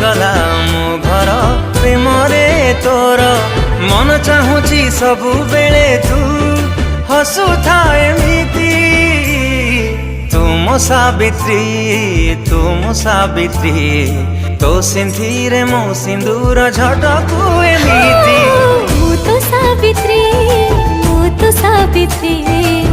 गला मो घर प्रेम रे तोर मन चाहूची सबु बेले तू हसु था एमिति तुम सावित्री तो सिंधीरे मो सिंदूर झटकू एमिति मु तो सावित्री